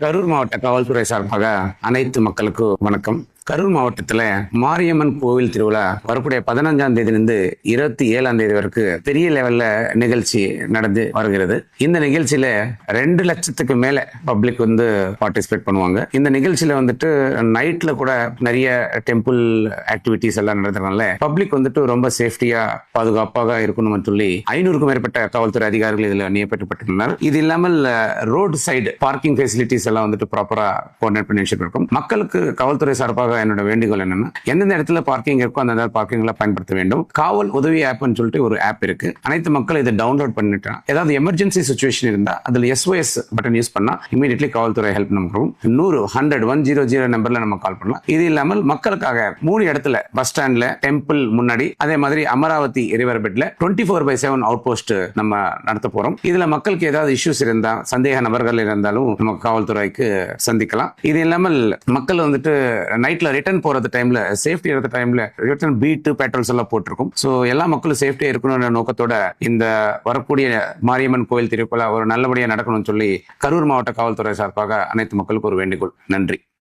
கரூர் மாவட்ட காவல்துறை சார்பாக அனைத்து மக்களுக்கும் வணக்கம். கரூர் மாவட்டத்துல மாரியம்மன் கோவில் திருவிழா வரக்கூடிய 15ஆம் தேதியிலிருந்து 27ஆம் தேதி வரைக்கும் பெரிய லெவல்ல நிகழ்ச்சி நடந்து வருகிறது. இந்த நிகழ்ச்சியில 2 லட்சத்துக்கு மேல பப்ளிக் பார்ட்டிசிபேட் பண்ணுவாங்க. இந்த நிகழ்ச்சியில நைட்ல கூட நிறைய டெம்பிள் ஆக்டிவிட்டிஸ் எல்லாம் நடத்துறதுனால பப்ளிக் ரொம்ப சேஃப்டியா பாதுகாப்பாக இருக்கணும்னு சொல்லி 500க்கும் மேற்பட்ட காவல்துறை அதிகாரிகள் இதுல நியமிக்கப்பட்டுள்ளனர். இது இல்லாமல் ரோடு சைடு பார்க்கிங் ஃபெசிலிட்டிஸ் எல்லாம் ப்ராப்பரா கோஆர்டினேட் பண்ணி வச்சிருக்கோம். மக்களுக்கு காவல்துறை சார்பாக என்னோட வேண்டுகோள் என்னன்னா, எந்தெந்த இடத்துல பார்க்கிங் இருக்கோ அந்த பார்க்கிங்ல பயன்படுத்த வேண்டும். காவல் உதவி ஆப்னு சொல்லிட்டு ஒரு ஆப் இருக்கு. அனைத்து மக்கள் இதை டவுன்லோட் பண்ணிட்டு ஏதாவது எமர்ஜென்சி சுச்சுவேஷன் இருந்தா அதுல SOS பட்டன் யூஸ் பண்ணா இமீடியட்லி காவல்துறை ஹெல்ப் நமக்கு 100 நம்பர்ல நம்ம கால் பண்ணலாம். இது இல்லாமல் மக்களுக்காக 3 இடத்துல பஸ் ஸ்டாண்ட்ல, டெம்பிள் முன்னாடி, அதே மாதிரி அமராவதி ரிவர் பெட்ல 24/7 அவுட் போஸ்ட் நம்ம நடத்த போறோம். இதுல மக்களுக்கு ஏதாவது இஷ்யூஸ் இருந்தா, சந்தேக நபர்கள் இருந்தாலும் நம்ம காவல்துறைக்கு சந்திக்கலாம். இது இல்லாமல் மக்கள் நைட்ல ரிட்டர்ன் போறது டைம்ல, சேஃப்டி எடுத்த டைம்ல ரிட்டர்ன் பீட் பெட்ரோல்ஸ் எல்லாம் போட்டிருக்கும். சோ எல்லா மக்களும் சேஃப்டியா இருக்கணும்ன்ற நோக்கத்தோட இந்த வரக்கூடிய மாரியம்மன் கோயில் திருவிழா ஒரு நல்லபடியா நடக்கணும்னு சொல்லி கரூர் மாவட்ட காவல்துறை சார்பாக அனைத்து மக்களுக்கும் ஒரு வேண்டுகோள். நன்றி.